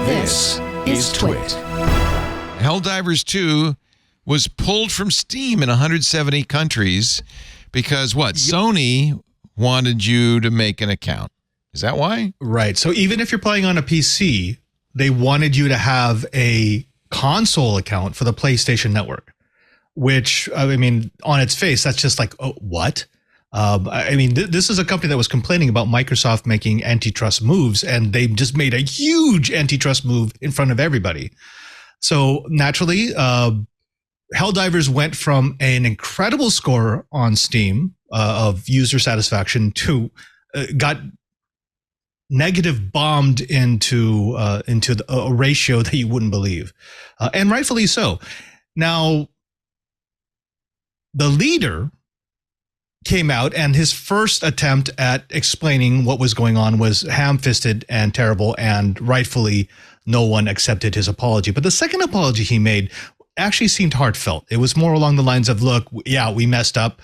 This is TWiT. Helldivers 2 was pulled from Steam in 170 countries because what? Sony wanted you to make an account. Is that why? Right. So even if you're playing on a PC, they wanted you to have a console account for the PlayStation Network, which, I mean, on its face, that's just like, oh, what? I mean, this is a company that was complaining about Microsoft making antitrust moves, and they just made a huge antitrust move in front of everybody. So naturally, Helldivers went from an incredible score on Steam of user satisfaction to got negative bombed into a ratio that you wouldn't believe, and rightfully so. Now, the leader came out, and his first attempt at explaining what was going on was ham-fisted and terrible, and rightfully no one accepted his apology. But the second apology he made actually seemed heartfelt. It was more along the lines of, look, yeah, we messed up.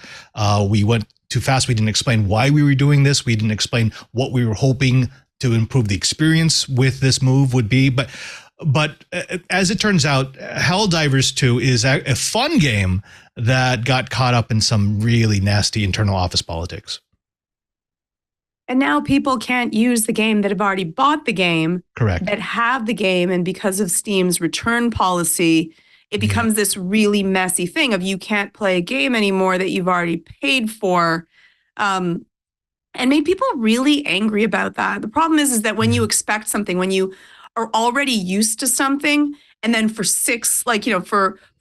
We went too fast. We didn't explain why we were doing this. We didn't explain what we were hoping to improve the experience with this move would be. But as it turns out, Helldivers 2 is a fun game that got caught up in some really nasty internal office politics. And now people can't use the game that have already bought the game. Correct. That have the game, and because of Steam's return policy, it becomes this really messy thing of you can't play a game anymore that you've already paid for. And made people really angry about that. The problem is that when you expect something, when you are already used to something, and then for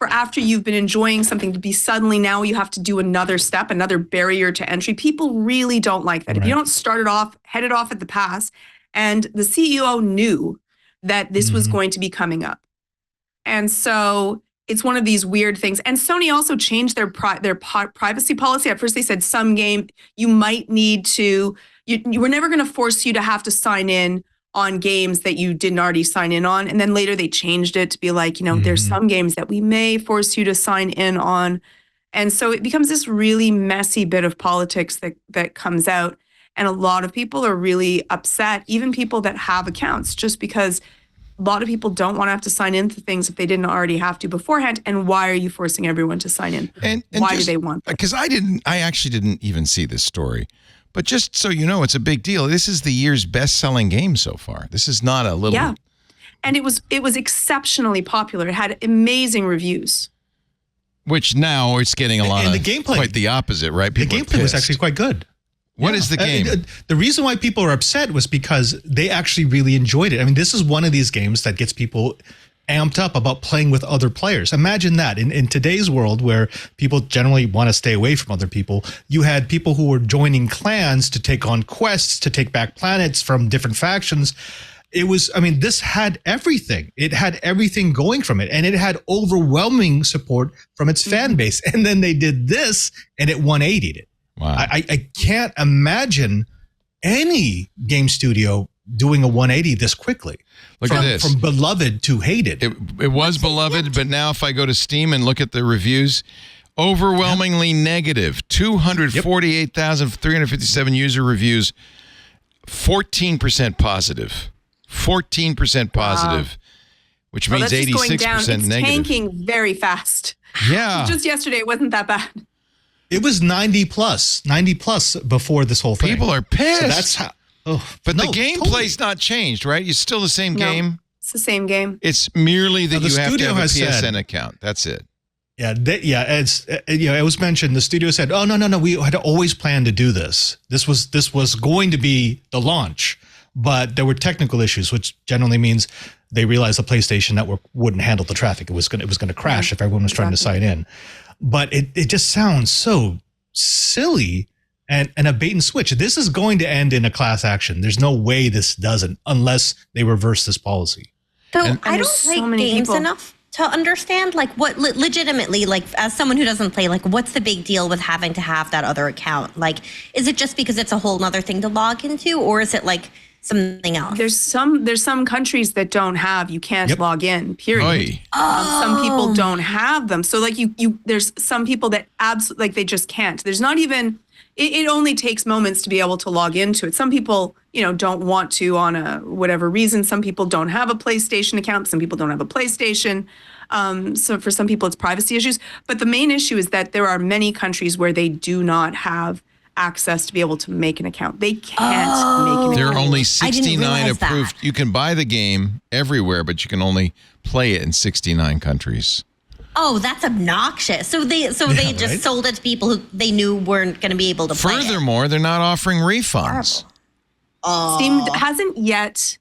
after you've been enjoying something to be suddenly now you have to do another step, another barrier to entry. People really don't like that. Right. If you don't start it off, head it off at the pass. And the CEO knew that this was going to be coming up. And so it's one of these weird things. And Sony also changed their privacy policy. At first they said some game you might need to, you were never going to force you to have to sign in on games that you didn't already sign in on. And then later they changed it to be like, there's some games that we may force you to sign in on. And so it becomes this really messy bit of politics that comes out. And a lot of people are really upset, even people that have accounts, just because a lot of people don't want to have to sign into things if they didn't already have to beforehand. And why are you forcing everyone to sign in? And why do they want that? Because I actually didn't even see this story. But just so you know, it's a big deal. This is the year's best-selling game so far. This is not a little... Yeah, and it was exceptionally popular. It had amazing reviews. Which now it's getting a lot of... the gameplay, quite the opposite, right? People the gameplay was actually quite good. What is the game? The reason why people are upset was because they actually really enjoyed it. I mean, this is one of these games that gets people amped up about playing with other players. Imagine that in today's world where people generally want to stay away from other people, you had people who were joining clans to take on quests, to take back planets from different factions. It was, I mean, this had everything. It had everything going from it, and it had overwhelming support from its fan base. And then they did this and it 180'd it. Wow. I can't imagine any game studio doing a 180 this quickly. Look at this. From beloved to hated. It was beloved, but now if I go to Steam and look at the reviews, overwhelmingly negative. 248,357 user reviews, 14% positive. 14% positive, which means 86% negative. It's tanking very fast. Yeah. Just yesterday, it wasn't that bad. It was 90 plus before this whole thing. People are pissed. So that's how. But the gameplay's not changed, right? It's still the same game. It's the same game. It's merely that you have to have a PSN account. That's it. Yeah, it's it was mentioned. The studio said, "Oh no, we had always planned to do this. This was going to be the launch, but there were technical issues, which generally means they realized the PlayStation Network wouldn't handle the traffic. It was going to crash if everyone was trying to sign in. But it just sounds so silly." And a bait and switch. This is going to end in a class action. There's no way this doesn't unless they reverse this policy. So I don't play games enough to understand, like, what legitimately, like, as someone who doesn't play, like, what's the big deal with having to have that other account? Like, is it just because it's a whole other thing to log into, or is it like something else? There's some countries that don't have, you can't log in, period. Some people don't have them. So like there's some people that absolutely, like, they just can't. There's not even, it only takes moments to be able to log into it. Some people, don't want to on a whatever reason. Some people don't have a PlayStation account. Some people don't have a PlayStation. So for some people, it's privacy issues. But the main issue is that there are many countries where they do not have access to be able to make an account. They can't make an account. There are only I didn't 69 realize approved. that. You can buy the game everywhere, but you can only play it in 69 countries. Oh, that's obnoxious. So they just right? sold it to people who they knew weren't going to be able to play it. Furthermore, they're not offering refunds. Steam hasn't yet.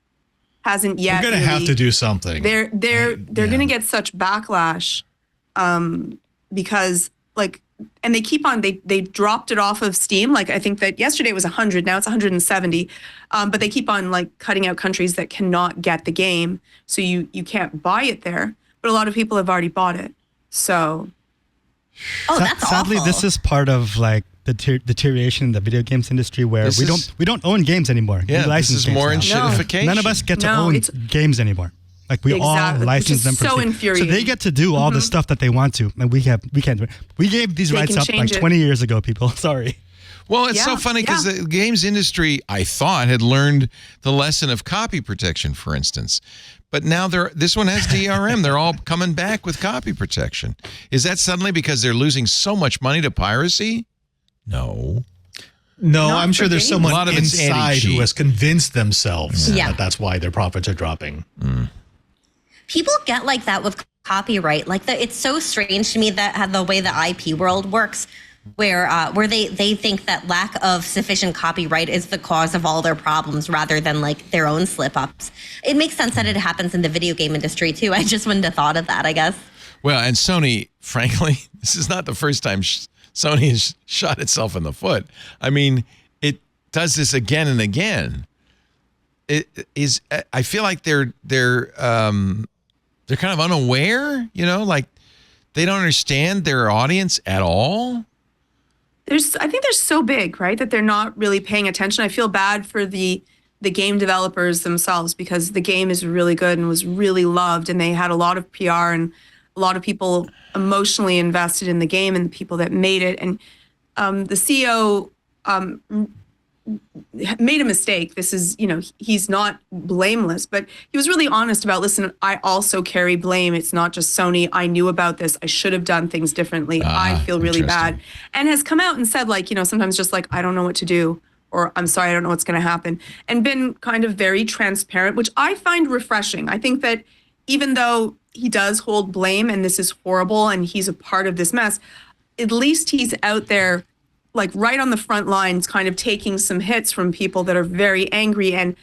We're going to have to do something. They're going to get such backlash because and they keep on, they dropped it off of Steam. I think that yesterday it was 100, now it's 170. But they keep on cutting out countries that cannot get the game. So you can't buy it there. But a lot of people have already bought it. So. Oh, that's sadly, awful. this is part of the deterioration in the video games industry where we don't own games anymore. Yeah, we license this is games more now. enshittification. None of us get to own games anymore. We all Exactly, license which is them for so Steam. infuriating. So they get to do all the stuff that they want to, and we can't do it. We gave these They rights can up change it. 20 years ago, people. Sorry. Well, it's so Yeah, funny because yeah. the games industry, I thought, had learned the lesson of copy protection, for instance. But now this one has DRM. They're all coming back with copy protection. Is that suddenly because they're losing so much money to piracy? No. No, Not I'm sure for there's games. someone A lot of it's inside anti-cheat. who has convinced themselves Yeah. that that's why their profits are dropping. People get like that with copyright. It's so strange to me that the way the IP world works, where they think that lack of sufficient copyright is the cause of all their problems rather than their own slip ups. It makes sense that it happens in the video game industry too. I just wouldn't have thought of that, I guess. Well, and Sony, frankly, this is not the first time Sony has shot itself in the foot. I mean, it does this again and again. It is. I feel like they're kind of unaware. They don't understand their audience at all. I think they're so big, right, that they're not really paying attention. I feel bad for the game developers themselves because the game is really good and was really loved, and they had a lot of PR and a lot of people emotionally invested in the game and the people that made it. And the CEO made a mistake. This is, he's not blameless, but he was really honest about, listen, I also carry blame. It's not just Sony. I knew about this. I should have done things differently. I feel really bad. And has come out and said sometimes just I don't know what to do, or I'm sorry, I don't know what's going to happen, and been kind of very transparent, which I find refreshing. I think that even though he does hold blame and this is horrible and he's a part of this mess, at least he's out there right on the front lines, kind of taking some hits from people that are very angry and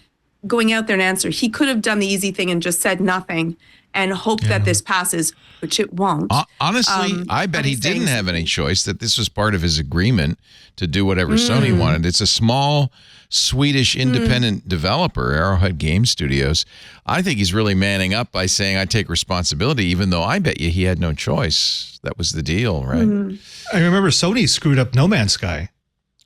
going out there and answer. He could have done the easy thing and just said nothing and hoped that this passes, which it won't. Honestly, I bet but he he's didn't saying have any choice, that this was part of his agreement to do whatever Sony wanted. It's a small Swedish independent developer, Arrowhead Game Studios. I think he's really manning up by saying, I take responsibility, even though I bet you he had no choice. That was the deal, right? I remember Sony screwed up No Man's Sky.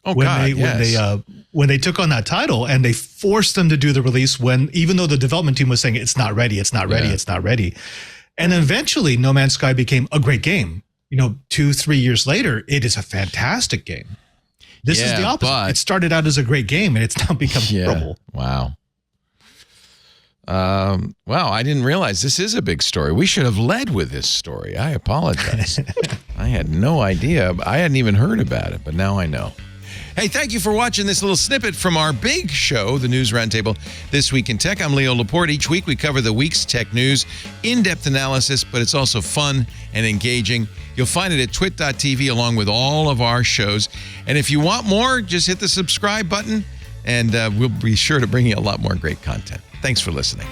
Oh, when God, yes. when they took on that title and they forced them to do the release even though the development team was saying it's not ready, it's not ready, Yeah. it's not ready. And eventually No Man's Sky became a great game. 2-3 years later, it is a fantastic game. This is the opposite. but- It started out as a great game and it's now become horrible. Wow. Wow, I didn't realize this is a big story. We should have led with this story. I apologize. I had no idea. I hadn't even heard about it, but now I know. Hey, thank you for watching this little snippet from our big show, the News Roundtable, This Week in Tech. I'm Leo Laporte. Each week we cover the week's tech news, in-depth analysis, but it's also fun and engaging. You'll find it at twit.tv along with all of our shows. And if you want more, just hit the subscribe button, and we'll be sure to bring you a lot more great content. Thanks for listening.